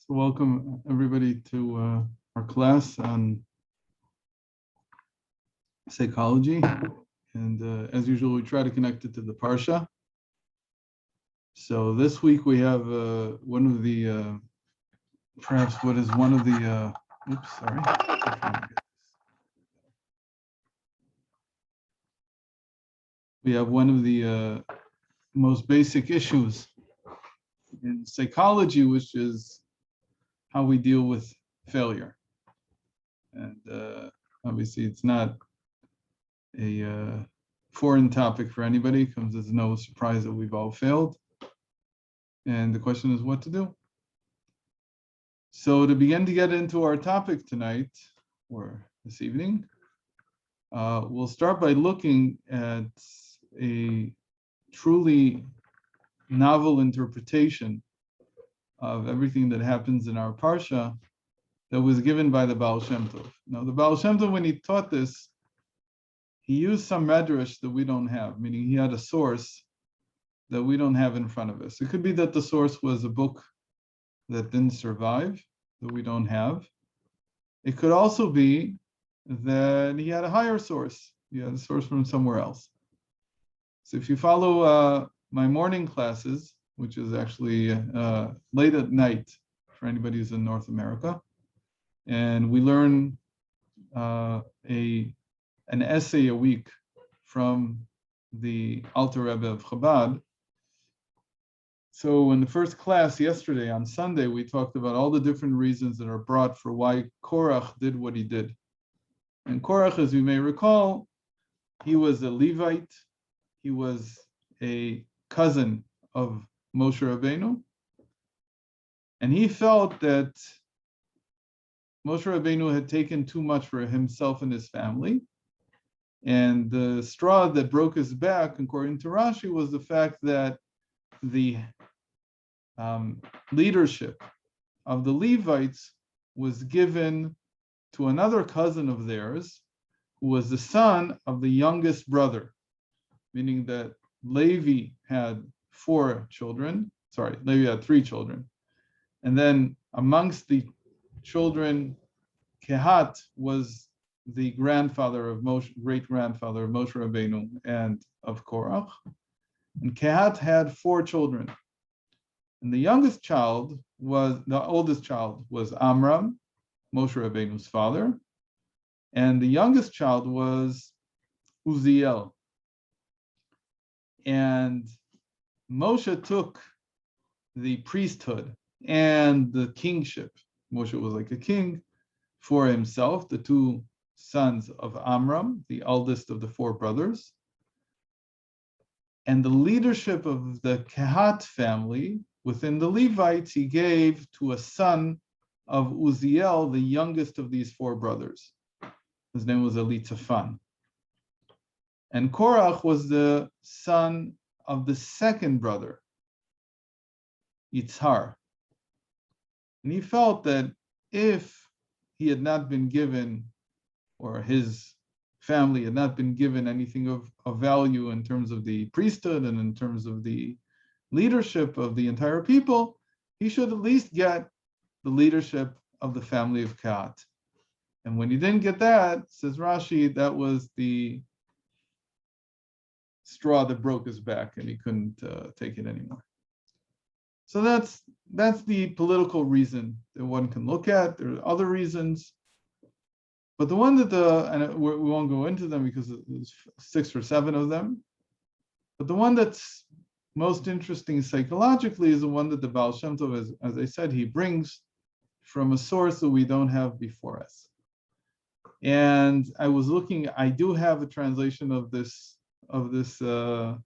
So welcome everybody to our class on psychology. And as usual, we try to connect it to the Parsha. So this week we have one of the, perhaps what is one of the, oops, sorry. We have one of the most basic issues in psychology, which is how we deal with failure. And obviously it's not a foreign topic for anybody. It comes as no surprise that we've all failed. And the question is what to do. So to begin to get into our topic tonight, or this evening, we'll start by looking at a truly novel interpretation of everything that happens in our Parsha that was given by the Ba'al Shem Tov. Now, the Ba'al Shem Tov, when he taught this, he used some medrash that we don't have, meaning he had a source that we don't have in front of us. It could be that the source was a book that didn't survive, that we don't have. It could also be that he had a higher source. He had a source from somewhere else. So if you follow my morning classes, which is actually late at night for anybody who's in North America, and we learn an essay a week from the Alter Rebbe of Chabad. So in the first class yesterday, on Sunday, we talked about all the different reasons that are brought for why Korach did what he did. And Korach, as you may recall, he was a Levite. He was a cousin of Moshe Rabbeinu. And he felt that Moshe Rabbeinu had taken too much for himself and his family. And the straw that broke his back, according to Rashi, was the fact that the leadership of the Levites was given to another cousin of theirs, who was the son of the youngest brother, meaning that Levi had 4 children. Sorry, Levi had 3 children. And then amongst the children, Kehat was the grandfather of Moshe, great-grandfather of Moshe Rabbeinu and of Korach. And Kehat had 4 children. And the oldest child was Amram, Moshe Rabbeinu's father. And the youngest child was Uziel. And Moshe took the priesthood and the kingship. Moshe was like a king for himself, the 2 sons of Amram, the eldest of the 4 brothers. And the leadership of the Kehat family within the Levites, he gave to a son of Uziel, the youngest of these 4 brothers. His name was Elitzaphan. And Korach was the son of the second brother, Yitzhar. And he felt that if he had not been given, or his family had not been given anything of value in terms of the priesthood and in terms of the leadership of the entire people, he should at least get the leadership of the family of Kehat. And when he didn't get that, says Rashi, that was the straw that broke his back and he couldn't take it anymore. So that's the political reason that one can look at. There are other reasons, but the one that we won't go into them because there's 6 or 7 of them, but the one that's most interesting psychologically is the one that the Ba'al Shem Tov, as I said, he brings from a source that we don't have before us. And I was looking, I do have a translation of this from the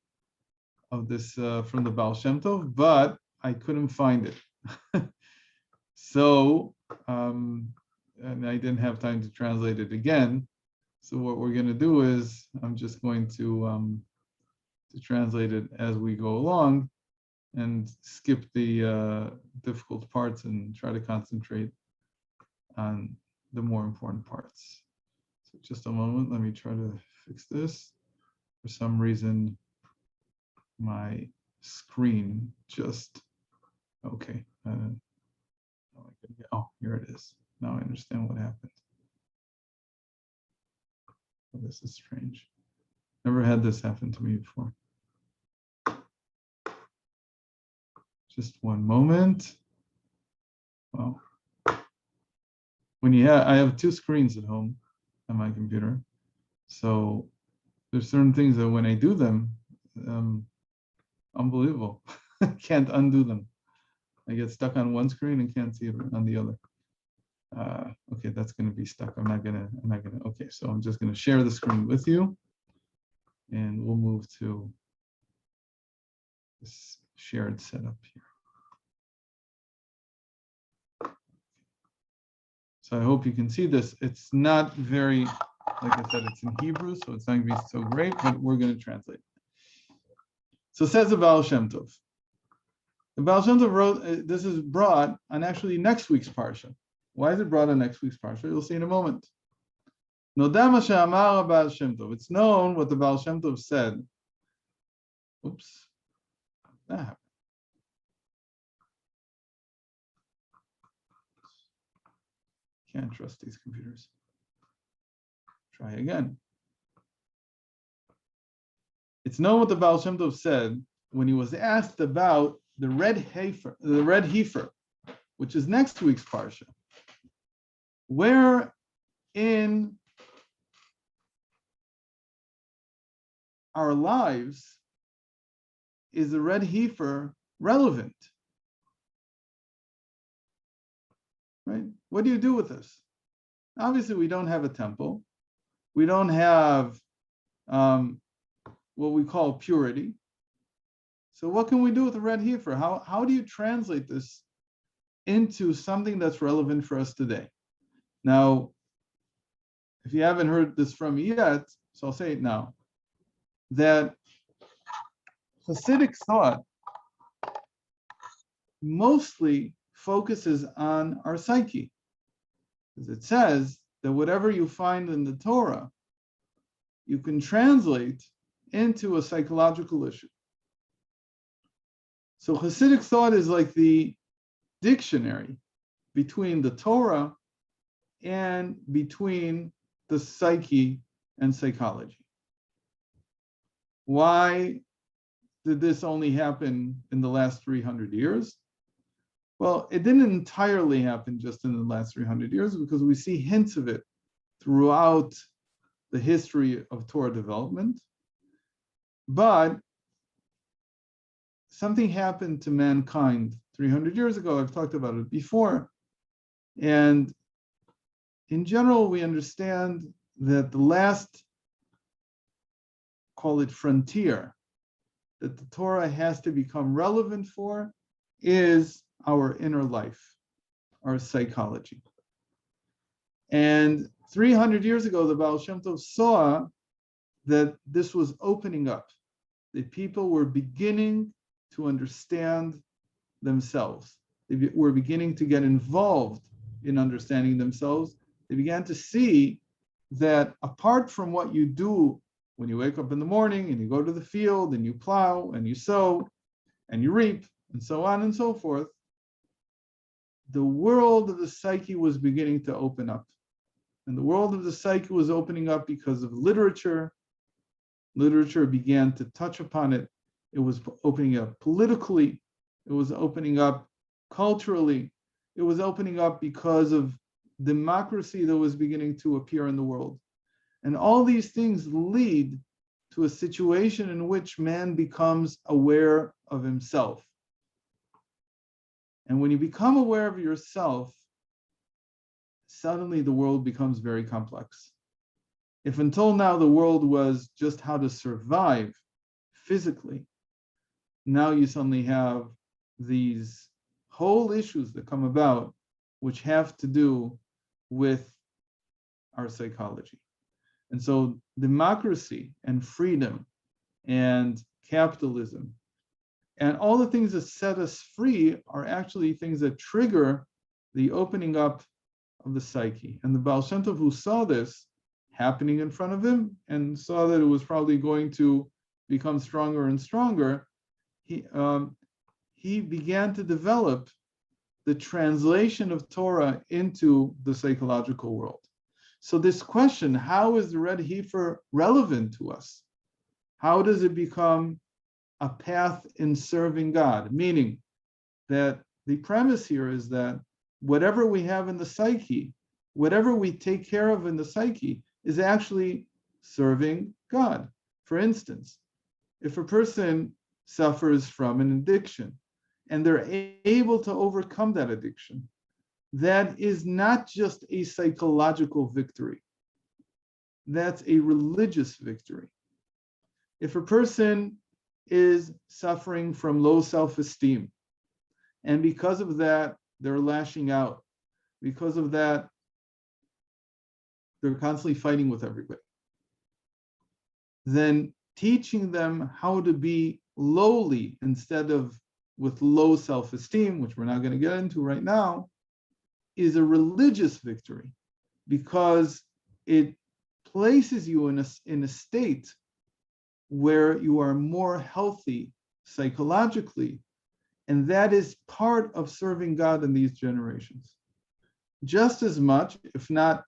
Ba'al Shem Tov, but I couldn't find it. So, and I didn't have time to translate it again. So what we're going to do is I'm just going to translate it as we go along and skip the difficult parts and try to concentrate on the more important parts. So just a moment, let me try to fix this. For some reason, my screen just, okay. Like here it is. Now I understand what happened. Oh, this is strange. Never had this happen to me before. Just one moment. Wow. I have two screens at home on my computer. So there's certain things that when I do them, unbelievable. Can't undo them. I get stuck on one screen and can't see it on the other. Okay, that's going to be stuck. I'm not gonna. Okay, so I'm just going to share the screen with you, and we'll move to this shared setup here. So I hope you can see this. It's not very, like I said, it's in Hebrew, so it's not going to be so great, but we're going to translate. So says the Ba'al Shem Tov. The Ba'al Shem Tov wrote, this is brought on actually next week's Parsha. Why is it brought on next week's Parsha? You'll see in a moment. Nodama she'amar Ba'al Shem Tov. It's known what the Ba'al Shem Tov said. Oops. That happened. Can't trust these computers. Try again. It's known what the Ba'al Shem Tov said when he was asked about the red heifer, which is next week's Parsha. Where in our lives is the red heifer relevant? Right? What do you do with this? Obviously, we don't have a temple. We don't have what we call purity. So what can we do with the red heifer? How do you translate this into something that's relevant for us today? Now, if you haven't heard this from me yet, so I'll say it now, that Hasidic thought mostly focuses on our psyche. Because it says that whatever you find in the Torah, you can translate into a psychological issue. So Hasidic thought is like the dictionary between the Torah and between the psyche and psychology. Why did this only happen in the last 300 years? Well, it didn't entirely happen just in the last 300 years because we see hints of it throughout the history of Torah development. But something happened to mankind 300 years ago. I've talked about it before. And in general, we understand that the last, call it frontier, that the Torah has to become relevant for is our inner life, our psychology. And 300 years ago, the Ba'al Shem Tov saw that this was opening up, that people were beginning to understand themselves. They were beginning to get involved in understanding themselves. They began to see that apart from what you do when you wake up in the morning and you go to the field and you plow and you sow and you reap and so on and so forth, the world of the psyche was beginning to open up. And the world of the psyche was opening up because of literature. Literature began to touch upon it. It was opening up politically. It was opening up culturally. It was opening up because of democracy that was beginning to appear in the world. And all these things lead to a situation in which man becomes aware of himself. And when you become aware of yourself, suddenly the world becomes very complex. If until now the world was just how to survive physically, now you suddenly have these whole issues that come about which have to do with our psychology. And so democracy and freedom and capitalism and all the things that set us free are actually things that trigger the opening up of the psyche. And the Ba'al Shem Tov, who saw this happening in front of him and saw that it was probably going to become stronger and stronger, he began to develop the translation of Torah into the psychological world. So this question, how is the red heifer relevant to us? How does it become a path in serving God? Meaning that the premise here is that whatever we have in the psyche, whatever we take care of in the psyche, is actually serving God. For instance, if a person suffers from an addiction and they're able to overcome that addiction, that is not just a psychological victory. That's a religious victory. If a person is suffering from low self-esteem, and because of that, they're lashing out, because of that, they're constantly fighting with everybody, then teaching them how to be lowly instead of with low self-esteem, which we're not going to get into right now, is a religious victory, because it places you in a state where you are more healthy psychologically, and that is part of serving God in these generations. Just as much, if not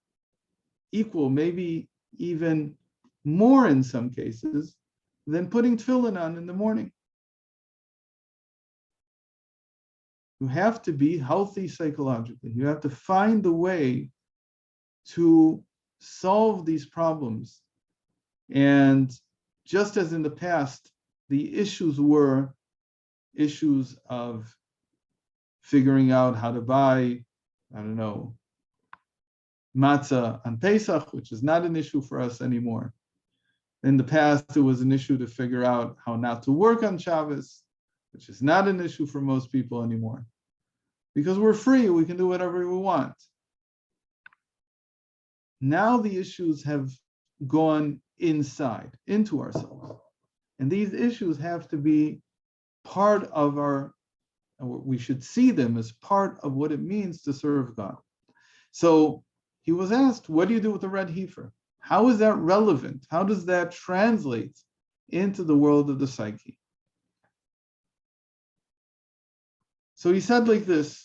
equal, maybe even more in some cases, than putting tefillin on in the morning. You have to be healthy psychologically. You have to find a way to solve these problems. And just as in the past, the issues were issues of figuring out how to buy, matzah on Pesach, which is not an issue for us anymore. In the past, it was an issue to figure out how not to work on Shabbos, which is not an issue for most people anymore. Because we're free, we can do whatever we want. Now the issues have gone inside, into ourselves. And these issues have to be part of we should see them as part of what it means to serve God. So he was asked, what do you do with the red heifer? How is that relevant? How does that translate into the world of the psyche? So he said like this,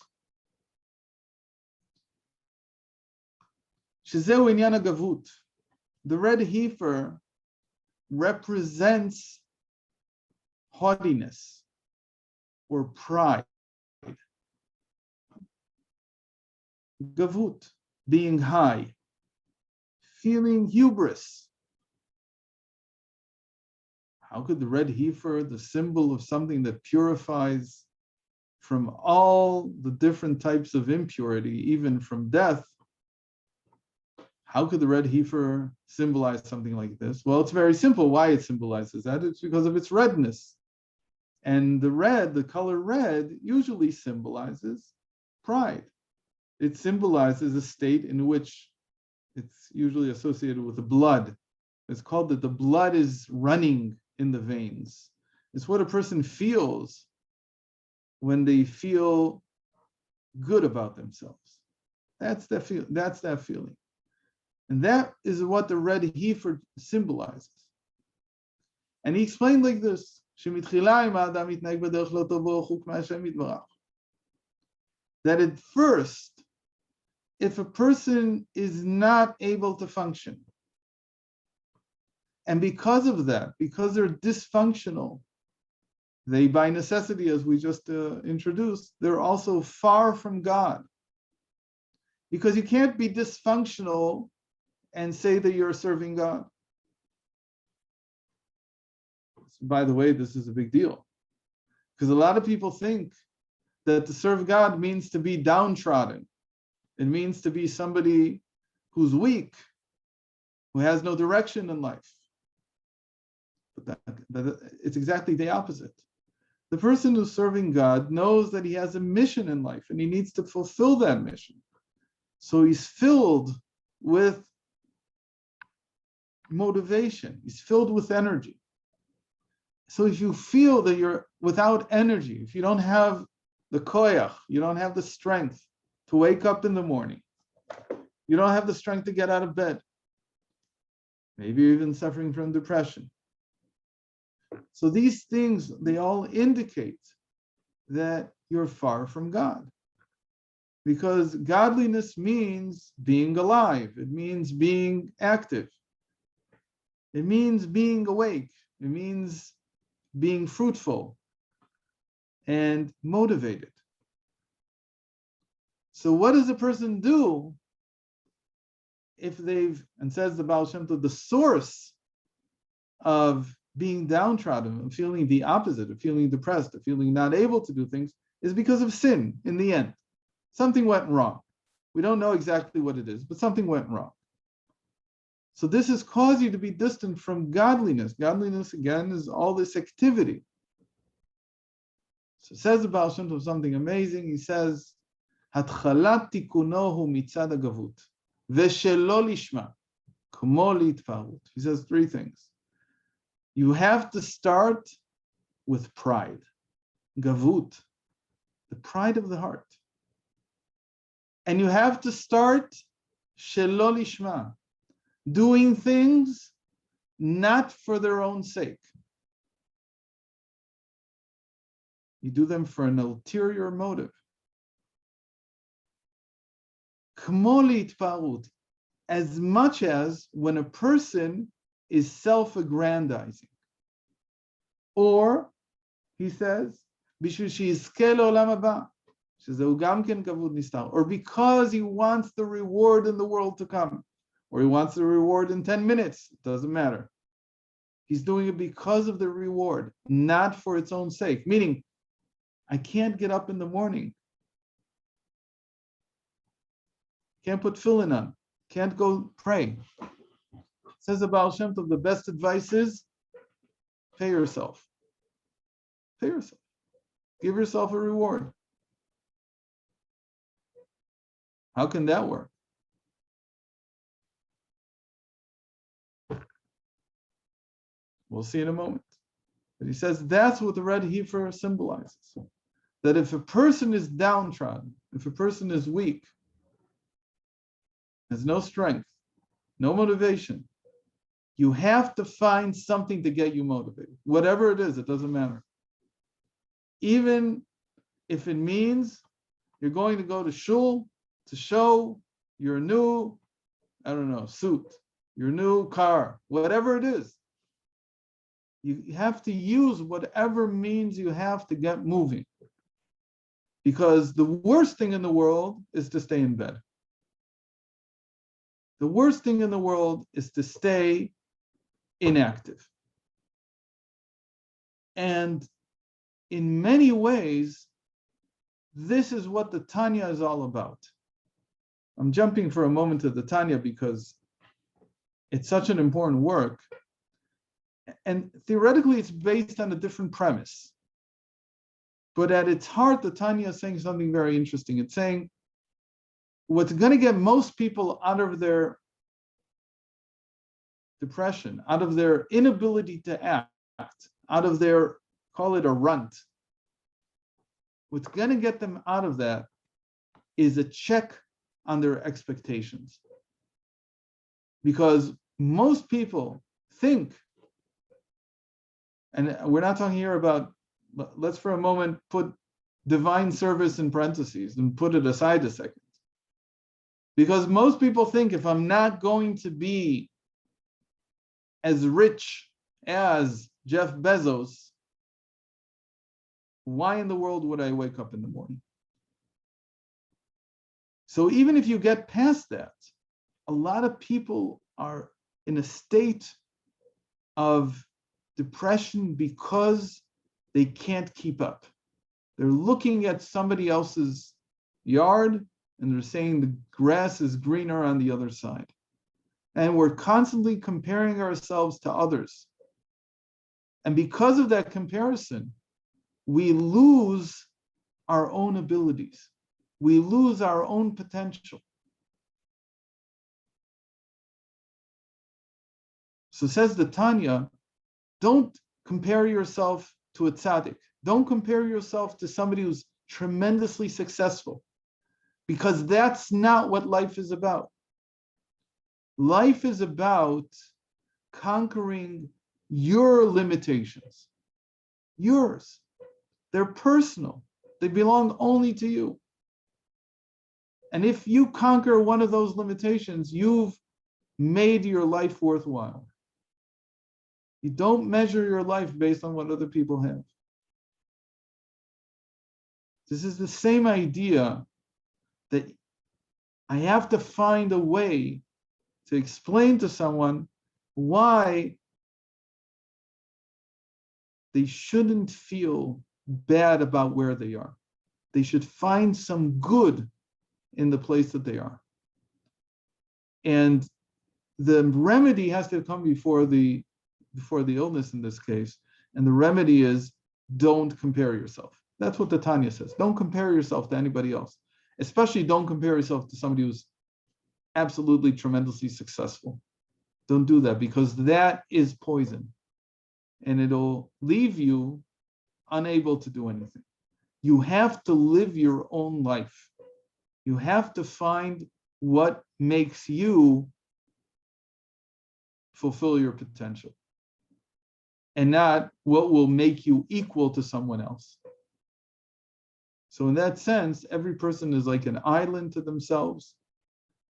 Shezeu inyan hagavut. The red heifer represents haughtiness or pride. Gavut, being high, feeling hubris. How could the red heifer, the symbol of something that purifies from all the different types of impurity, even from death, how could the red heifer symbolize something like this? Well, it's very simple why it symbolizes that. It's because of its redness. And the color red, usually symbolizes pride. It symbolizes a state in which it's usually associated with the blood. It's called that the blood is running in the veins. It's what a person feels when they feel good about themselves. That's that feeling. And that is what the red heifer symbolizes. And he explained like this, that at first, if a person is not able to function, and because of that, because they're dysfunctional, they by necessity, as we just introduced, they're also far from God. Because you can't be dysfunctional and say that you're serving God. By the way, this is a big deal, because a lot of people think that to serve God means to be downtrodden. It means to be somebody who's weak, who has no direction in life. But it's exactly the opposite. The person who's serving God knows that he has a mission in life and he needs to fulfill that mission. So he's filled with motivation. He's filled with energy. So if you feel that you're without energy, if you don't have the koyach, you don't have the strength to wake up in the morning, you don't have the strength to get out of bed, maybe you're even suffering from depression. So these things, they all indicate that you're far from God. because godliness means being alive. It means being active. It means being awake. It means being fruitful and motivated. So what does a person do if they've, and says the Ba'al Shem Tov, the source of being downtrodden, of feeling the opposite, of feeling depressed, of feeling not able to do things, is because of sin in the end. Something went wrong. We don't know exactly what it is, but something went wrong. So this has caused you to be distant from godliness. Godliness, again, is all this activity. So says the Ba'al Shem Tov something amazing. He says, "Hatchalat tikunohu mitzad hagavut, veshelo lishma, kmo litparut." He says three things. You have to start with pride, gavut, the pride of the heart. And you have to start shelo lishma, doing things not for their own sake. You do them for an ulterior motive. Kmo litparut, as much as when a person is self-aggrandizing. Or, he says, or because he wants the reward in the world to come, or he wants the reward in 10 minutes, it doesn't matter. He's doing it because of the reward, not for its own sake. Meaning, I can't get up in the morning. Can't put tefillin on. Can't go pray. Says the Ba'al Shem Tov, the best advice is pay yourself. Pay yourself. Give yourself a reward. How can that work? We'll see in a moment. But he says that's what the red heifer symbolizes. That if a person is downtrodden, if a person is weak, has no strength, no motivation, you have to find something to get you motivated. Whatever it is, it doesn't matter. Even if it means you're going to go to shul to show your new, suit, your new car, whatever it is. You have to use whatever means you have to get moving. Because the worst thing in the world is to stay in bed. The worst thing in the world is to stay inactive. And in many ways, this is what the Tanya is all about. I'm jumping for a moment to the Tanya because it's such an important work. And theoretically, it's based on a different premise. But at its heart, the Tanya is saying something very interesting. It's saying what's going to get most people out of their depression, out of their inability to act, out of their, call it a runt. What's going to get them out of that is a check on their expectations. Because most people think, and we're not talking here about, let's for a moment put divine service in parentheses and put it aside a second. Because most people think if I'm not going to be as rich as Jeff Bezos, why in the world would I wake up in the morning? So even if you get past that, a lot of people are in a state of depression because they can't keep up. They're looking at somebody else's yard and they're saying the grass is greener on the other side. And we're constantly comparing ourselves to others. And because of that comparison, we lose our own abilities. We lose our own potential. So says the Tanya, don't compare yourself to a tzaddik. Don't compare yourself to somebody who's tremendously successful, because that's not what life is about. Life is about conquering your limitations. Yours. They're personal. They belong only to you. And if you conquer one of those limitations, you've made your life worthwhile. You don't measure your life based on what other people have. This is the same idea that I have to find a way to explain to someone why they shouldn't feel bad about where they are. They should find some good in the place that they are. And the remedy has to come before the illness in this case. And the remedy is don't compare yourself. That's what the Tanya says. Don't compare yourself to anybody else. Especially don't compare yourself to somebody who's absolutely tremendously successful. Don't do that, because that is poison. And it'll leave you unable to do anything. You have to live your own life. You have to find what makes you fulfill your potential, and not what will make you equal to someone else. So in that sense, every person is like an island to themselves,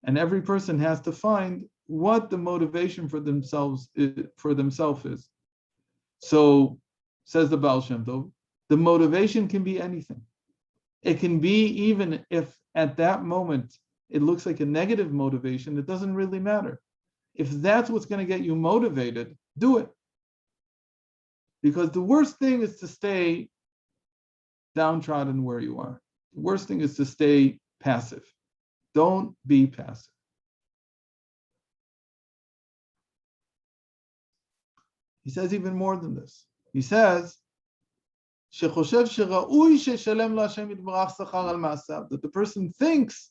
and every person has to find what the motivation for themselves is. So, says the Ba'al Shem Tov, the motivation can be anything. It can be, even if at that moment it looks like a negative motivation, it doesn't really matter. If that's what's going to get you motivated, do it. Because the worst thing is to stay downtrodden where you are. The worst thing is to stay passive. Don't be passive. He says even more than this. He says, that the person thinks,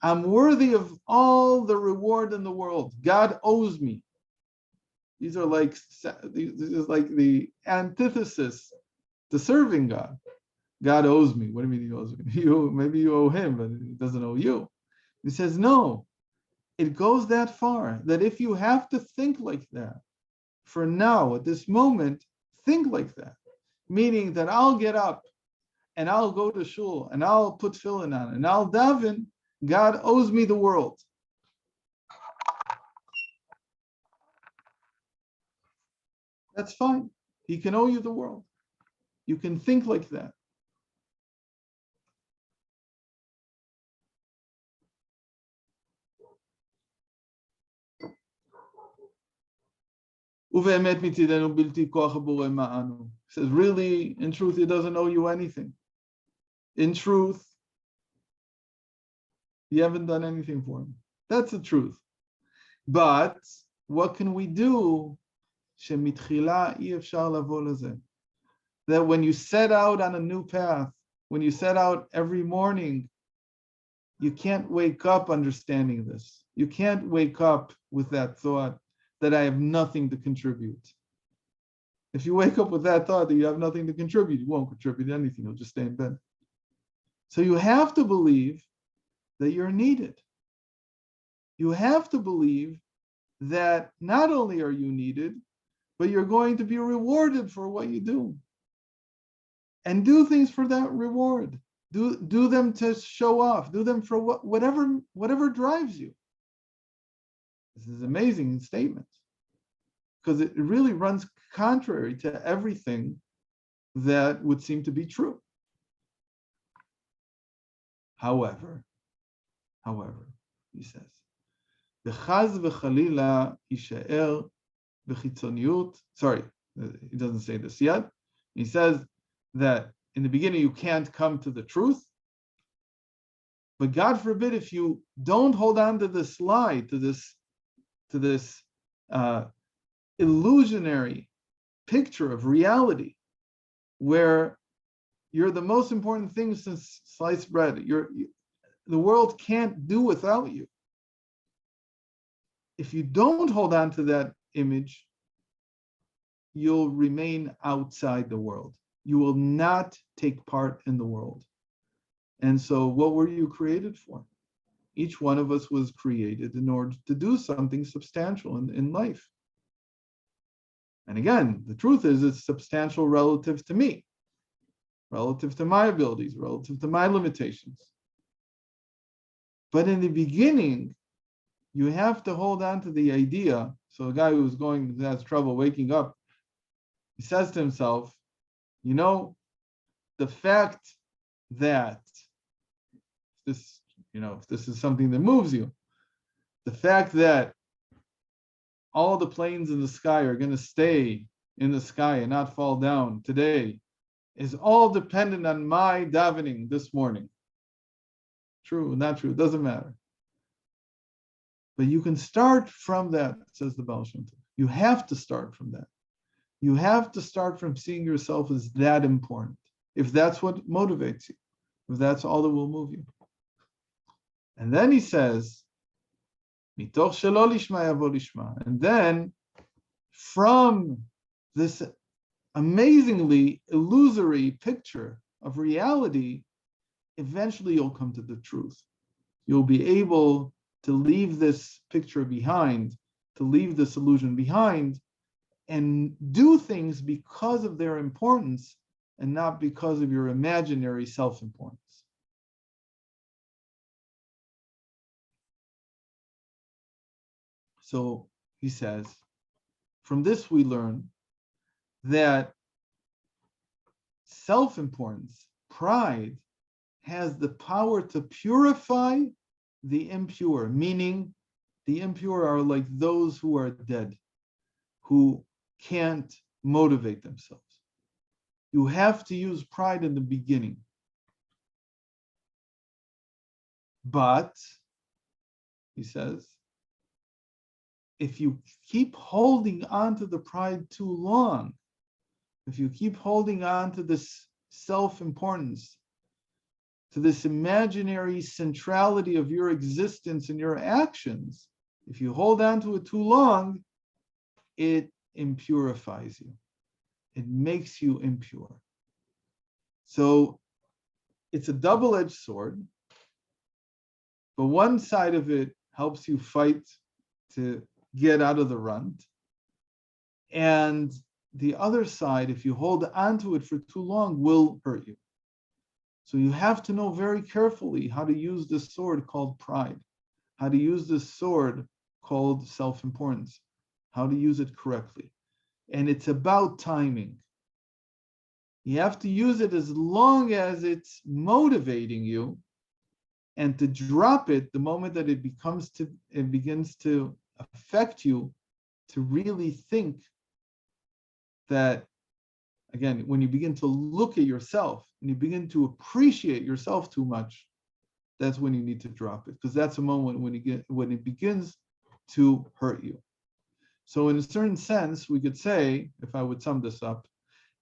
I'm worthy of all the reward in the world. God owes me. This is like the antithesis to serving God. God owes me. What do you mean he owes me? Maybe you owe him, but he doesn't owe you. He says, no, it goes that far, that if you have to think like that, for now, at this moment, think like that. Meaning that I'll get up and I'll go to shul and I'll put tefillin on and I'll daven. God owes me the world. That's fine. He can owe you the world. You can think like that. Says, really, in truth, he doesn't owe you anything. In truth, you haven't done anything for him. That's the truth. But what can we do? That when you set out on a new path, when you set out every morning, you can't wake up understanding this. You can't wake up with that thought that I have nothing to contribute. If you wake up with that thought that you have nothing to contribute, you won't contribute anything. You'll just stay in bed. So you have to believe that you're needed. You have to believe that not only are you needed, but you're going to be rewarded for what you do. And do things for that reward. Do them to show off. Do them for whatever drives you. This is an amazing statement, because it really runs contrary to everything that would seem to be true. However, he says, "V'chaz v'chalila yishaer v'chitzoniut." Sorry, he doesn't say this yet. He says that in the beginning you can't come to the truth, but God forbid if you don't hold on to this lie, to this illusionary picture of reality, where you're the most important thing since sliced bread. The world can't do without you. If you don't hold on to that image, you'll remain outside the world. You will not take part in the world. And so what were you created for? Each one of us was created in order to do something substantial in life. And again, the truth is it's substantial relative to me, relative to my abilities, relative to my limitations. But in the beginning, you have to hold on to the idea. So a guy who has trouble waking up, he says to himself, the fact that this, if this is something that moves you, the fact that all the planes in the sky are going to stay in the sky and not fall down today is all dependent on my davening this morning. True, not true, it doesn't matter. But you can start from that, says the Ba'al Shem Tov. You have to start from that. You have to start from seeing yourself as that important, if that's what motivates you, if that's all that will move you. And then he says, Mitoch shelo lishma yavo lishma. And then from this amazingly illusory picture of reality, eventually you'll come to the truth. You'll be able to leave this picture behind, to leave this illusion behind, and do things because of their importance and not because of your imaginary self-importance. So he says, from this we learn that self-importance, pride, has the power to purify the impure, meaning the impure are like those who are dead, who can't motivate themselves. You have to use pride in the beginning. But, he says, if you keep holding on to the pride too long, if you keep holding on to this self-importance, to this imaginary centrality of your existence and your actions, if you hold on to it too long, it impurifies you. It makes you impure. So it's a double-edged sword, but one side of it helps you fight to get out of the rut, and the other side, if you hold on to it for too long, will hurt you. So you have to know very carefully how to use this sword called pride, how to use this sword called self-importance, how to use it correctly. And it's about timing. You have to use it as long as it's motivating you, and to drop it the moment that it begins to affect you, to really think that, again, when you begin to look at yourself and you begin to appreciate yourself too much, that's when you need to drop it, because that's a moment when it begins to hurt you. So in a certain sense, we could say, if I would sum this up,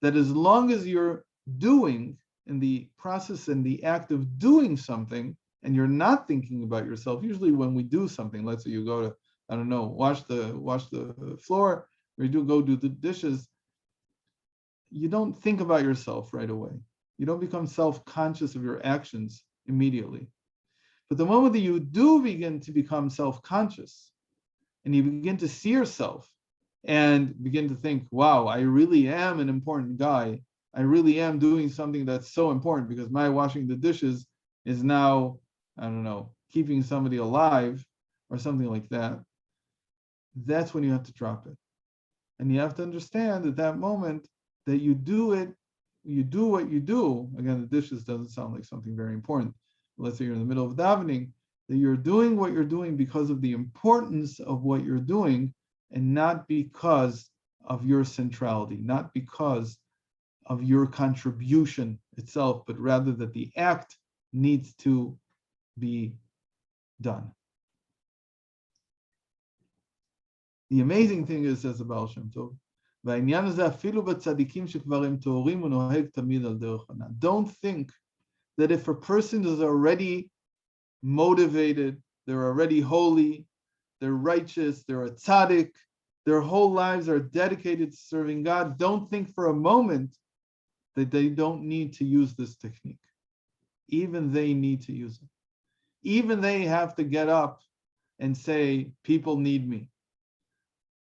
that as long as you're doing in the process and the act of doing something, and you're not thinking about yourself, usually when we do something, let's say you go to, I don't know, wash the floor, or you go do the dishes, you don't think about yourself right away. You don't become self-conscious of your actions immediately. But the moment that you do begin to become self-conscious, and you begin to see yourself and begin to think, wow, I really am an important guy. I really am doing something that's so important because my washing the dishes is now, I don't know, keeping somebody alive or something like that. That's when you have to drop it. And you have to understand at that moment that you do what you do. Again, the dishes doesn't sound like something very important. Let's say you're in the middle of davening, that you're doing what you're doing because of the importance of what you're doing, and not because of your centrality, not because of your contribution itself, but rather that the act needs to be done. The amazing thing is, says the Ba'al Shem Tov, don't think that if a person is already motivated, they're already holy, they're righteous, they're a tzaddik, their whole lives are dedicated to serving God, don't think for a moment that they don't need to use this technique. Even they need to use it. Even they have to get up and say, people need me.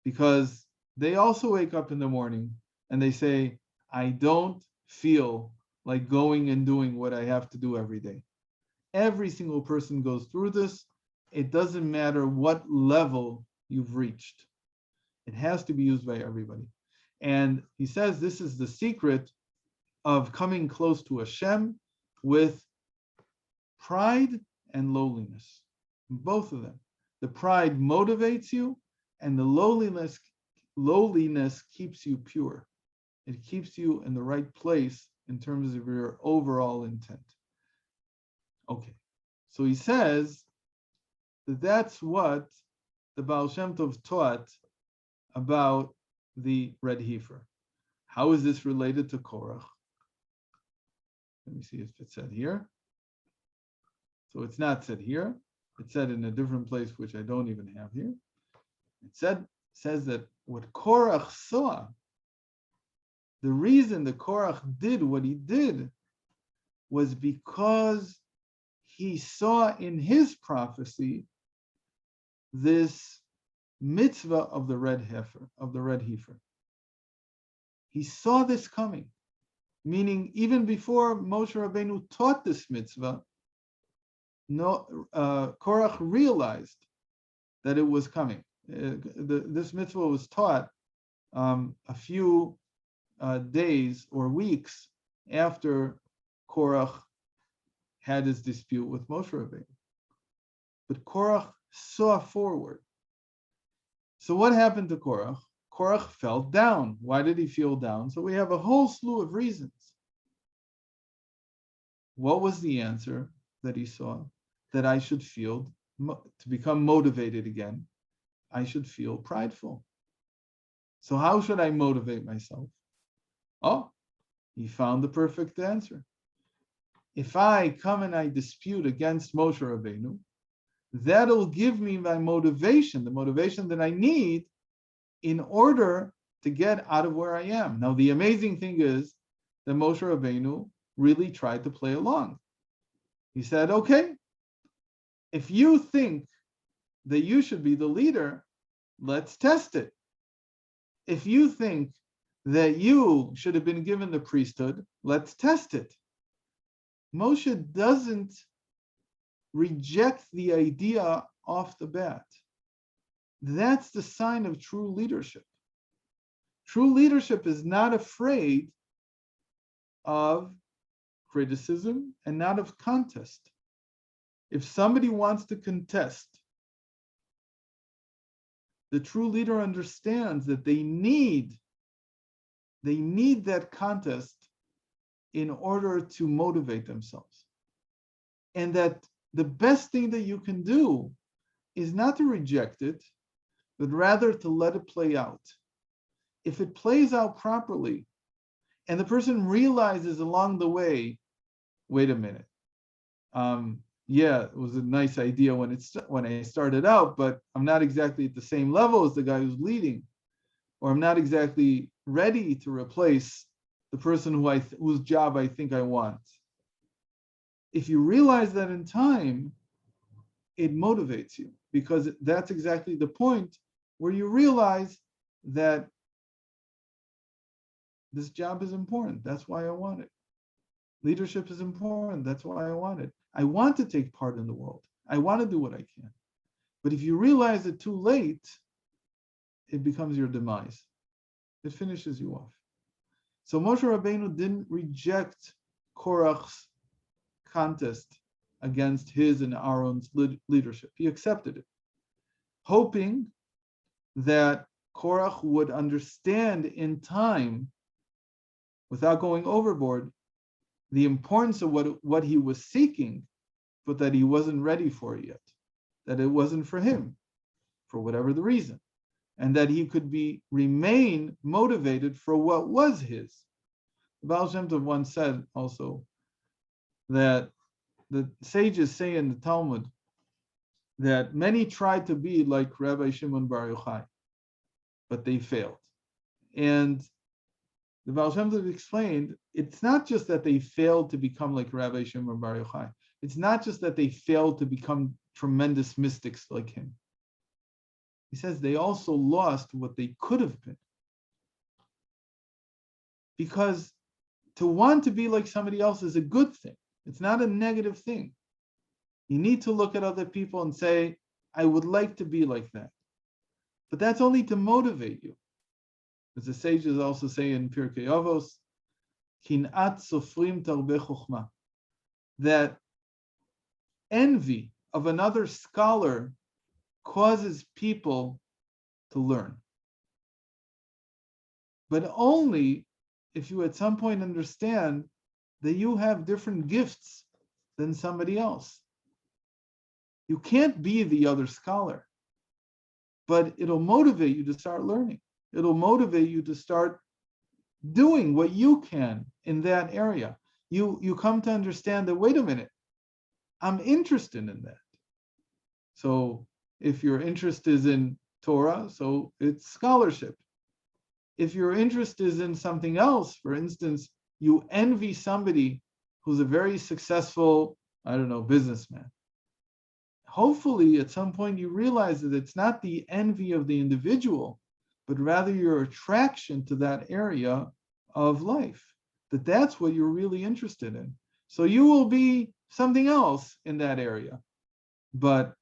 Because they also wake up in the morning and they say, I don't feel like going and doing what I have to do every day. Every single person goes through this. It doesn't matter what level you've reached. It has to be used by everybody. And he says this is the secret of coming close to Hashem with pride and lowliness. Both of them. The pride motivates you, and the lowliness keeps you pure. It keeps you in the right place in terms of your overall intent. Okay, so he says that that's what the Ba'al Shem Tov taught about the red heifer. How is this related to Korach? Let me see if it's said here. So it's not said here. It's said in a different place, which I don't even have here. It says that what Korach saw, the reason that Korach did what he did was because he saw in his prophecy this mitzvah of the red heifer. He saw this coming, meaning even before Moshe Rabbeinu taught this mitzvah, Korach realized that it was coming. This mitzvah was taught a few days or weeks after Korach had his dispute with Moshe Rabbeinu. But Korach saw forward. So what happened to Korach? Korach fell down. Why did he feel down? So we have a whole slew of reasons. What was the answer that he saw? That I should feel, to become motivated again, I should feel prideful. So how should I motivate myself? Oh, he found the perfect answer. If I come and I dispute against Moshe Rabbeinu, that'll give me my motivation, the motivation that I need in order to get out of where I am. Now, the amazing thing is that Moshe Rabbeinu really tried to play along. He said, okay, if you think that you should be the leader, let's test it. If you think that you should have been given the priesthood, let's test it. Moshe doesn't reject the idea off the bat. That's the sign of true leadership. True leadership is not afraid of criticism and not of contest. If somebody wants to contest, the true leader understands that they need that contest in order to motivate themselves. And that the best thing that you can do is not to reject it, but rather to let it play out. If it plays out properly, and the person realizes along the way, wait a minute, yeah, it was a nice idea when I started out, but I'm not exactly at the same level as the guy who's leading, or I'm not exactly ready to replace the person whose job I think I want. If you realize that in time, it motivates you, because that's exactly the point where you realize that this job is important. That's why I want it. Leadership is important. That's why I want it. I want to take part in the world. I want to do what I can. But if you realize it too late, it becomes your demise. It finishes you off. So Moshe Rabbeinu didn't reject Korach's contest against his and Aaron's leadership. He accepted it, hoping that Korach would understand in time, without going overboard, the importance of what he was seeking, but that he wasn't ready for it yet, that it wasn't for him, for whatever the reason, and that he could remain motivated for what was his. The Ba'al Shem Tov once said also that the sages say in the Talmud that many tried to be like Rabbi Shimon Bar Yochai, but they failed. And the Ba'al Shem Tov explained, it's not just that they failed to become like Rabbi Shimon Bar Yochai. It's not just that they failed to become tremendous mystics like him. He says they also lost what they could have been. Because to want to be like somebody else is a good thing. It's not a negative thing. You need to look at other people and say, I would like to be like that. But that's only to motivate you. As the sages also say in Pirkei Avos, Kinat sofrim tarbe chokhmah, that envy of another scholar causes people to learn. But only if you at some point understand that you have different gifts than somebody else. You can't be the other scholar, but it'll motivate you to start learning. It'll motivate you to start doing what you can in that area. You come to understand that, wait a minute, I'm interested in that. So if your interest is in Torah, so it's scholarship. If your interest is in something else, for instance, you envy somebody who's a very successful, businessman. Hopefully, at some point, you realize that it's not the envy of the individual, but rather your attraction to that area of life, that's what you're really interested in. So you will be something else in that area. But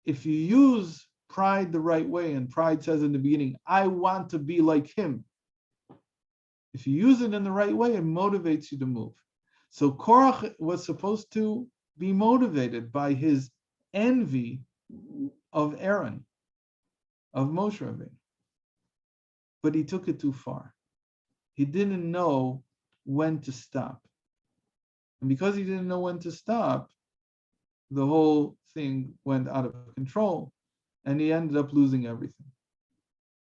if you use pride the right way, and pride says in the beginning, I want to be like him. If you use it in the right way, it motivates you to move. So Korach was supposed to be motivated by his envy of Aaron, of Moshe Rabbeinu. But he took it too far. He didn't know when to stop. And because he didn't know when to stop, the whole thing went out of control, and he ended up losing everything.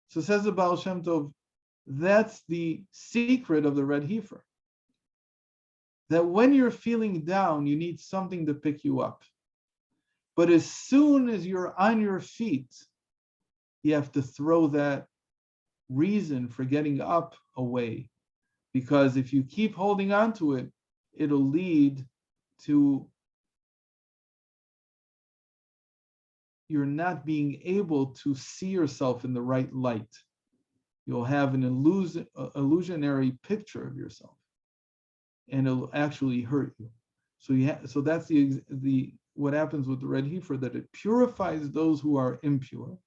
So says the Ba'al Shem Tov, that's the secret of the red heifer. That when you're feeling down, you need something to pick you up. But as soon as you're on your feet, you have to throw that reason for getting up away. Because if you keep holding on to it, it'll lead to you're not being able to see yourself in the right light. You'll have an illusionary picture of yourself, and it'll actually hurt you. So that's the what happens with the red heifer, that it purifies those who are impure.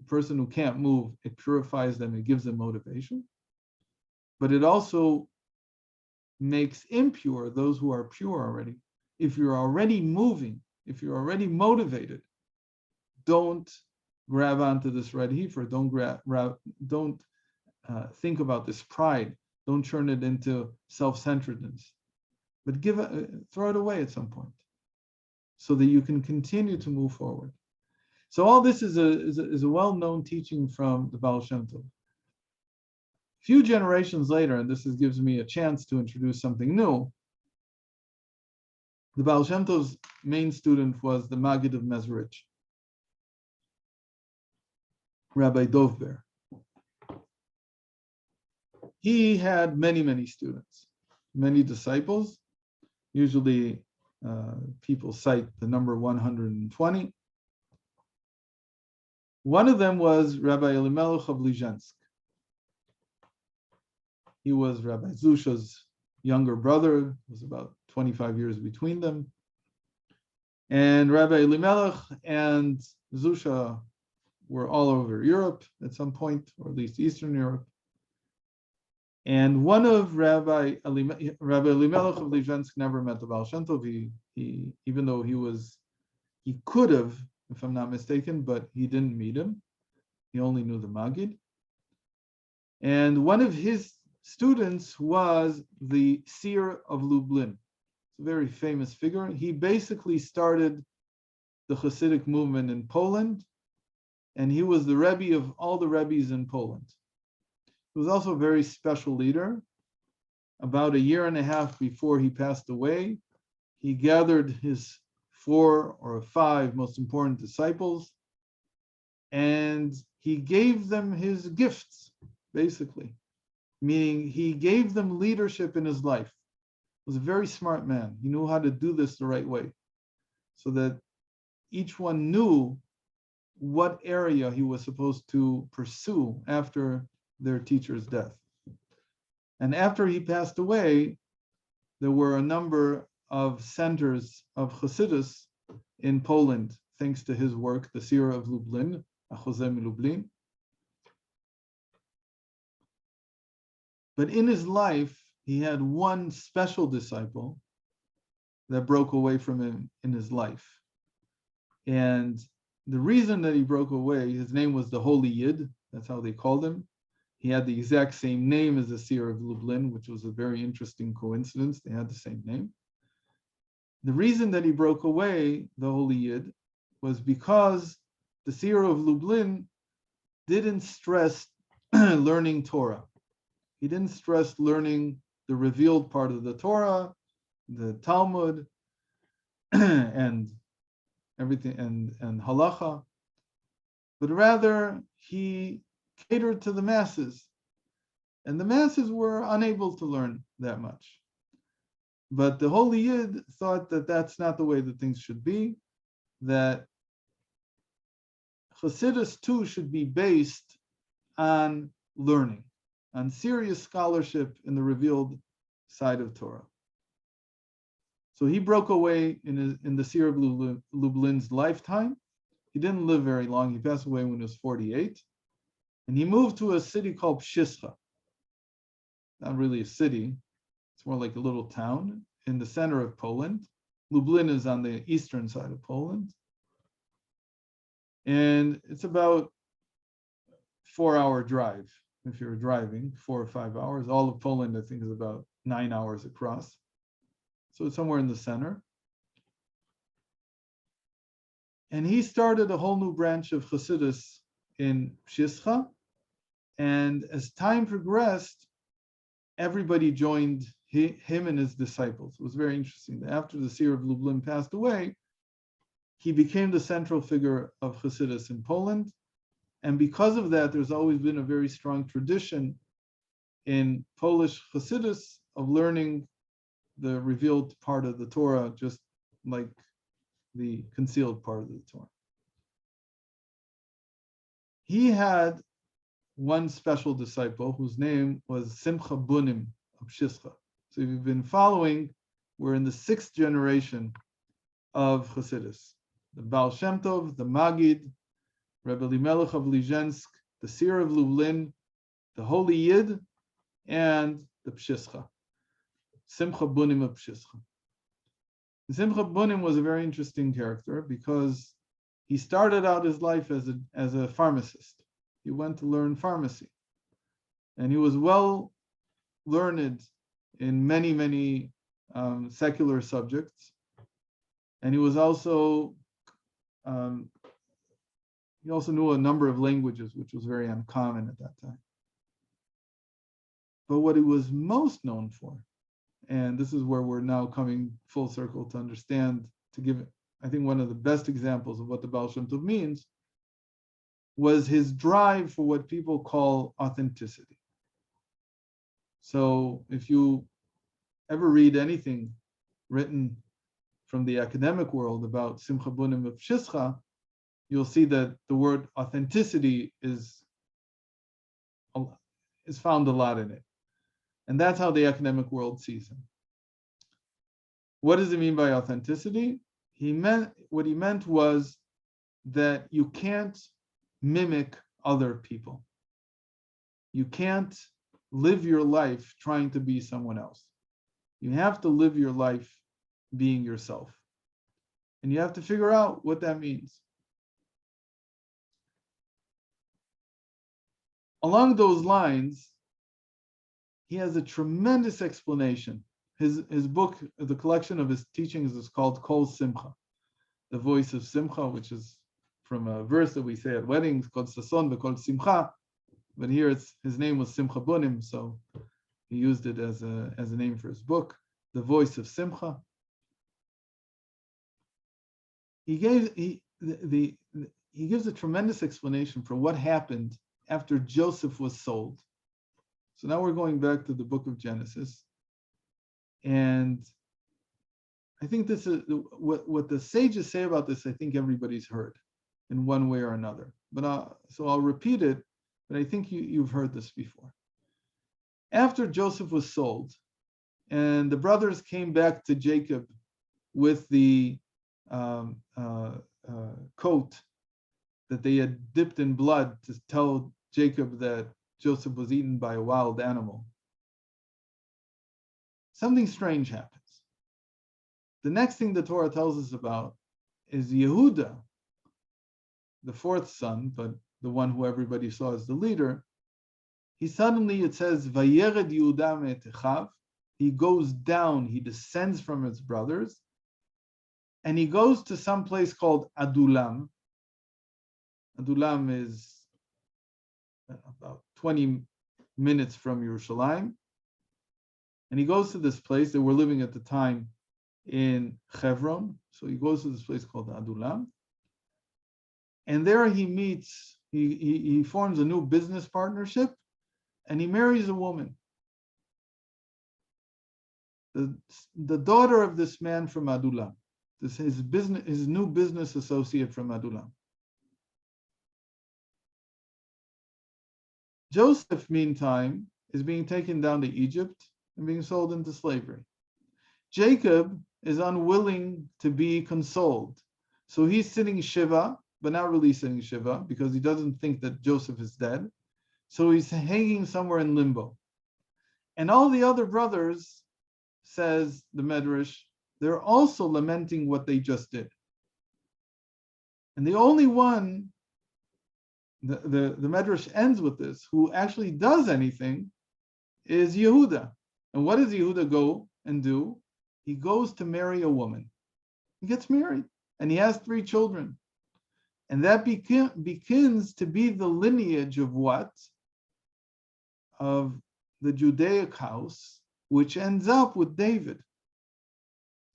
The person who can't move, it purifies them, it gives them motivation. But it also makes impure those who are pure already. If you're already moving, if you're already motivated, don't grab onto this red heifer. Don't think about this pride. Don't turn it into self-centeredness. But throw it away at some point, so that you can continue to move forward. So all this is a well-known teaching from the Ba'al Shem Tov. A few generations later, and this gives me a chance to introduce something new, the Ba'al Shem Tov's main student was the Maggid of Mezrich, Rabbi Dovber. He had many, many students, many disciples. Usually people cite the number 120. One of them was Rabbi Elimelech of Lizhensk. He was Rabbi Zusha's younger brother. It was about 25 years between them. And Rabbi Elimelech and Zusha were all over Europe at some point, or at least Eastern Europe. And one of Rabbi Elimelech of Lizhensk never met the Ba'al Shem Tov. He even though he could have, if I'm not mistaken, but he didn't meet him. He only knew the Maggid. And one of his students was the seer of Lublin. It's a very famous figure. He basically started the Hasidic movement in Poland, and he was the Rebbe of all the Rebbes in Poland. He was also a very special leader. About a year and a half before he passed away, he gathered his 4 or 5 most important disciples, and he gave them his gifts, basically, meaning he gave them leadership in his life. He was a very smart man. He knew how to do this the right way, so that each one knew what area he was supposed to pursue after their teacher's death. And after he passed away, there were a number of centers of Chassidus in Poland, thanks to his work, the Sira of Lublin, Achozem Lublin. But in his life, he had one special disciple that broke away from him in his life. And the reason that he broke away, his name was the Holy Yid, that's how they called him. He had the exact same name as the Seer of Lublin, which was a very interesting coincidence. They had the same name. The reason that he broke away, the Holy Yid, was because the Seer of Lublin didn't stress learning Torah. He didn't stress learning the revealed part of the Torah, the Talmud, and everything, and halacha, but rather he catered to the masses, and the masses were unable to learn that much. But the Holy Yid thought that that's not the way that things should be, that Chassidus too should be based on learning, on serious scholarship in the revealed side of Torah. So he broke away in the Seer of Lublin's lifetime. He didn't live very long. He passed away when he was 48. And he moved to a city called Pshischa. Not really a city. It's more like a little town in the center of Poland. Lublin is on the eastern side of Poland. And it's about a 4-hour drive. If you're driving, 4 or 5 hours. All of Poland, I think, is about 9 hours across. So it's somewhere in the center. And he started a whole new branch of Chassidus in Pshischa. And as time progressed, everybody joined him and his disciples. It was very interesting. After the Seer of Lublin passed away, he became the central figure of Chassidus in Poland. And because of that, there's always been a very strong tradition in Polish Chassidus of learning the revealed part of the Torah, just like the concealed part of the Torah. He had one special disciple whose name was Simcha Bunim of Pshischa. So if you've been following, we're in the 6th generation of Chassidus. The Ba'al Shem Tov, the Magid, Rebbe Elimelech of Lizhensk, the Seer of Lublin, the Holy Yid, and the Pshischa. Simcha Bunim of Pshischa. Simcha Bunim was a very interesting character because he started out his life as a pharmacist. He went to learn pharmacy. And he was well learned in many secular subjects. And he was also, he also knew a number of languages, which was very uncommon at that time. But what he was most known for, and this is where we're now coming full circle to understand, to give, I think, one of the best examples of what the Ba'al Shem Tov means, was his drive for what people call authenticity. So if you ever read anything written from the academic world about Simcha Bunim of Pshischa, you'll see that the word authenticity is found a lot in it. And that's how the academic world sees him. What does it mean by authenticity? What he meant was that you can't mimic other people. You can't live your life trying to be someone else. You have to live your life being yourself. And you have to figure out what that means. Along those lines, he has a tremendous explanation. His book, the collection of his teachings, is called Kol Simcha, the voice of Simcha, which is from a verse that we say at weddings, called Sason v'Kol Simcha. But here his name was Simcha Bunim, so he used it as a name for his book, the voice of Simcha. He gives a tremendous explanation for what happened after Joseph was sold. So now we're going back to the book of Genesis. And I think this is what the sages say about this. I think everybody's heard in one way or another. But so I'll repeat it, but I think you've heard this before. After Joseph was sold, and the brothers came back to Jacob with the coat that they had dipped in blood to tell Jacob that Joseph was eaten by a wild animal. Something strange happens. The next thing the Torah tells us about is Yehuda, the fourth son, but the one who everybody saw as the leader. He suddenly, it says, Vayered Yehuda me'etechav. He goes down, he descends from his brothers, and he goes to some place called Adulam. Adulam is about 20 minutes from Yerushalayim. And he goes to this place. They were living at the time in Hebron. So he goes to this place called Adulam. And there he meets, he forms a new business partnership, and he marries a woman. The daughter of this man from Adulam. This is his new business associate from Adulam. Joseph, meantime, is being taken down to Egypt and being sold into slavery. Jacob is unwilling to be consoled. So he's sitting Shiva, but not really sitting Shiva because he doesn't think that Joseph is dead. So he's hanging somewhere in limbo. And all the other brothers, says the Midrash, they're also lamenting what they just did. And the only one, the Midrash ends with this, who actually does anything is Yehuda. And what does Yehuda go and do? He goes to marry a woman. He gets married and he has 3 children. And that begins to be the lineage of what? Of the Judaic house, which ends up with David.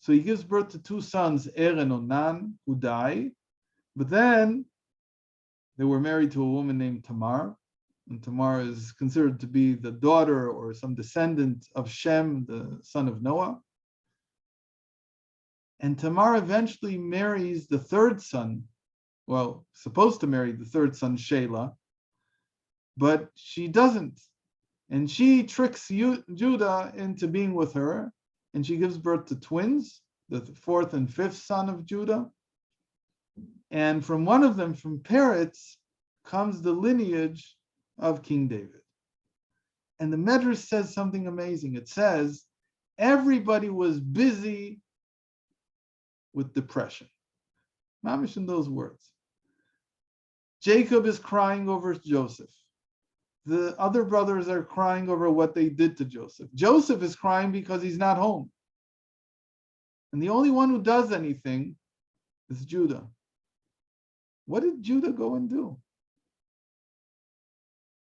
So he gives birth to 2 sons, Er and Onan, who die. But then they were married to a woman named Tamar. And Tamar is considered to be the daughter or some descendant of Shem, the son of Noah. And Tamar eventually marries the 3rd son, well, supposed to marry the 3rd son, Shelah, but she doesn't. And she tricks Judah into being with her, and she gives birth to twins, the 4th and 5th son of Judah. And from one of them, from Peretz, comes the lineage of King David. And the Midrash says something amazing. It says, everybody was busy with depression. Mamish in those words. Jacob is crying over Joseph. The other brothers are crying over what they did to Joseph. Joseph is crying because he's not home. And the only one who does anything is Judah. What did Judah go and do?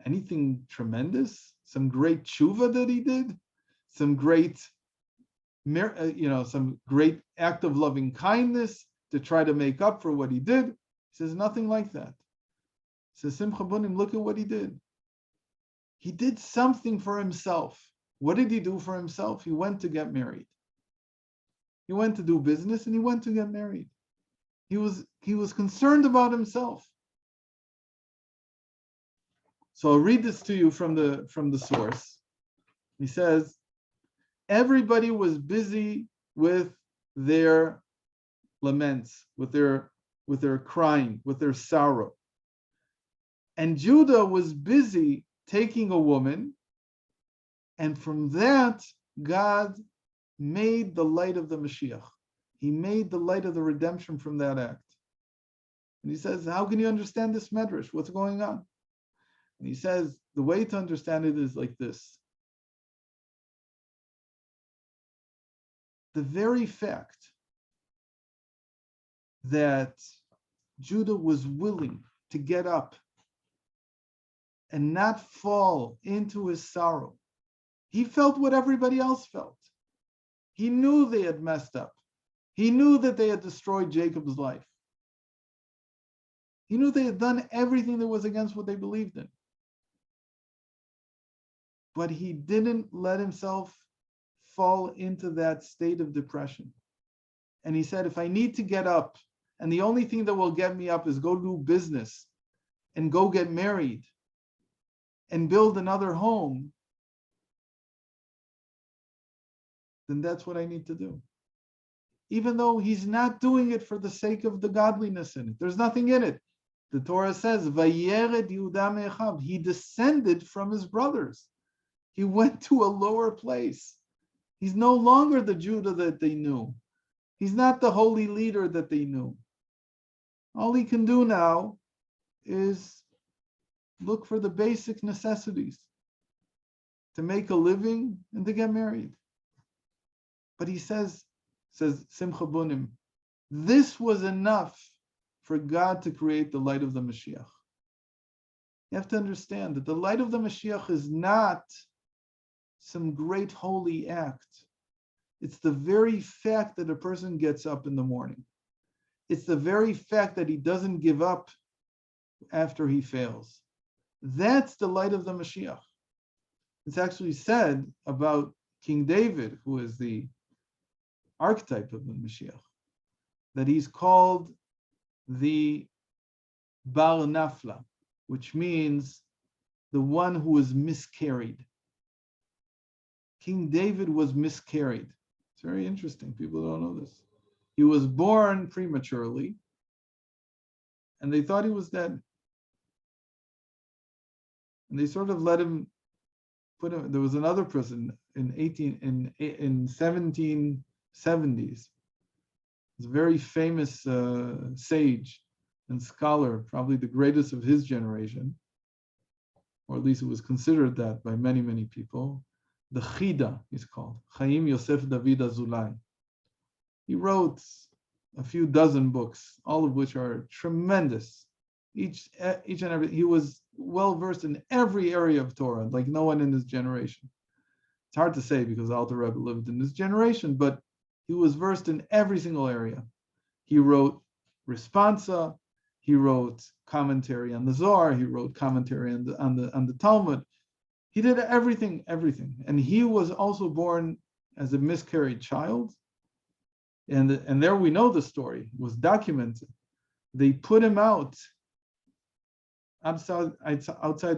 Anything tremendous? Some great tshuva that he did? Some great, some great act of loving kindness to try to make up for what he did? He says nothing like that. He says, Simcha Bunim, look at what he did. He did something for himself. What did he do for himself? He went to get married. He went to do business and he went to get married. He was concerned about himself. So I'll read this to you from the source. He says, everybody was busy with their laments, with their crying, with their sorrow. And Judah was busy taking a woman, and from that, God made the light of the Mashiach. He made the light of the redemption from that act. And he says, how can you understand this Midrash? What's going on? And he says, the way to understand it is like this. The very fact that Judah was willing to get up and not fall into his sorrow. He felt what everybody else felt. He knew they had messed up. He knew that they had destroyed Jacob's life. He knew they had done everything that was against what they believed in. But he didn't let himself fall into that state of depression. And he said, if I need to get up, and the only thing that will get me up is go do business and go get married and build another home, then that's what I need to do. even though he's not doing it for the sake of the godliness in it. There's nothing in it. The Torah says, Vayered Yehuda me'achav. He descended from his brothers. He went to a lower place. He's no longer the Judah that they knew. He's not the holy leader that they knew. All he can do now is look for the basic necessities, to make a living and to get married. But he says Simcha Bunim, this was enough for God to create the light of the Mashiach. You have to understand that the light of the Mashiach is not some great holy act. It's the very fact that a person gets up in the morning. It's the very fact that he doesn't give up after he fails. That's the light of the Mashiach. It's actually said about King David, who is the archetype of the Mashiach, that he's called the Bar Nafla, which means the one who is miscarried. King David was miscarried. It's very interesting. People don't know this. He was born prematurely, and they thought he was dead. And they sort of let him put him. There was another person in 1770s. He's a very famous sage and scholar, probably the greatest of his generation, or at least it was considered that by many, many people. The Chida, he's called, Chaim Yosef David Azulai. He wrote a few dozen books, all of which are tremendous. Each and every, he was well versed in every area of Torah, like no one in his generation. It's hard to say because Alter Rebbe lived in his generation, but he was versed in every single area. He wrote responsa, he wrote commentary on the Zohar, he wrote commentary on the Talmud. He did everything. And he was also born as a miscarried child. And there we know the story. It was documented. They put him out outside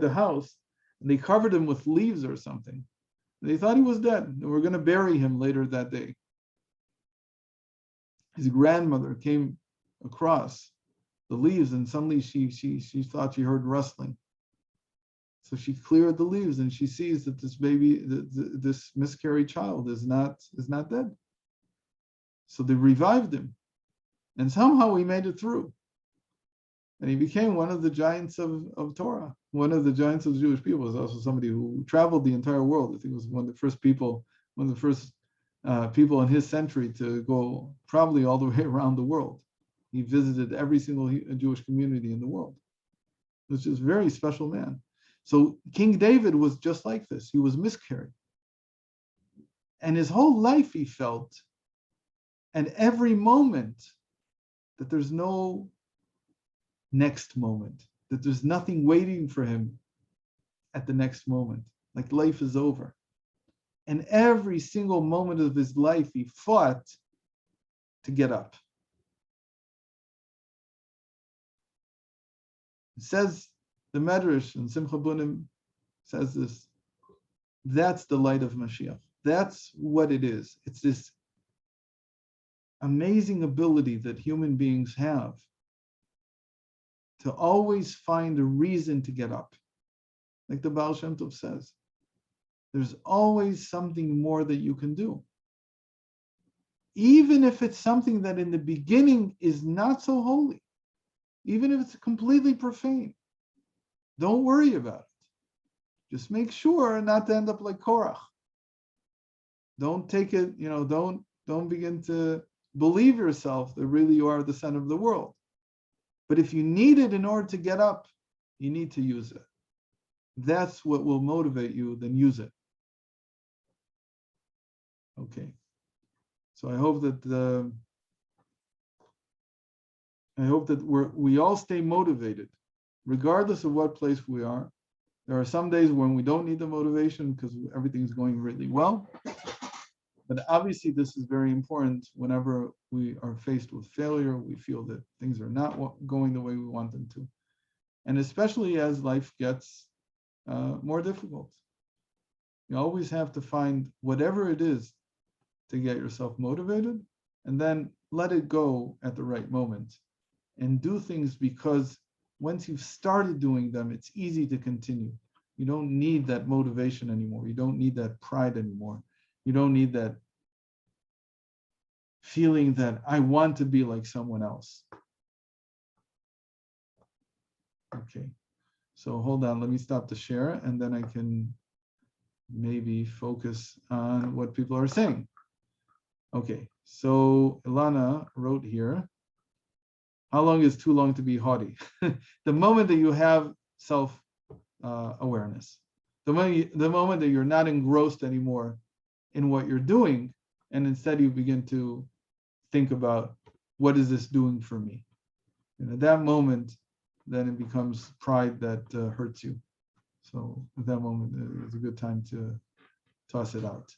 the house, and they covered him with leaves or something. They thought he was dead. They were going to bury him later that day. His grandmother came across the leaves, and suddenly she thought she heard rustling. So she cleared the leaves, and she sees that this baby, this miscarried child, is not dead. So they revived him, and somehow he made it through, and he became one of the giants of Torah, one of the giants of the Jewish people. He was also somebody who traveled the entire world. I think he was one of the first people in his century to go probably all the way around the world. He visited every single Jewish community in the world. He was just a very special man. So King David was just like this. He was miscarried. And his whole life he felt, and every moment, that there's no next moment, that there's nothing waiting for him at the next moment, like life is over. And every single moment of his life, he fought to get up. It says, the Midrash and Simcha Bunim says this, that's the light of Mashiach. That's what it is. It's this amazing ability that human beings have to always find a reason to get up. Like the Ba'al Shem Tov says, there's always something more that you can do. Even if it's something that in the beginning is not so holy, even if it's completely profane, don't worry about it. Just make sure not to end up like Korach. Don't take it, don't begin to believe yourself that really you are the son of the world. But if you need it in order to get up, you need to use it. That's what will motivate you, then use it. Okay. So I hope that we all stay motivated, regardless of what place we are. There are some days when we don't need the motivation because everything's going really well. But obviously, this is very important whenever we are faced with failure, we feel that things are not going the way we want them to. And especially as life gets more difficult. You always have to find whatever it is to get yourself motivated and then let it go at the right moment, and do things because once you've started doing them, it's easy to continue. You don't need that motivation anymore. You don't need that pride anymore. You don't need that feeling that I want to be like someone else. Okay, so hold on, let me stop the share and then I can maybe focus on what people are saying. Okay, so Ilana wrote here, how long is too long to be haughty? The moment that you have self-awareness, the moment that you're not engrossed anymore in what you're doing, and instead you begin to think about, what is this doing for me? And at that moment, then it becomes pride that hurts you. So at that moment, it's a good time to toss it out.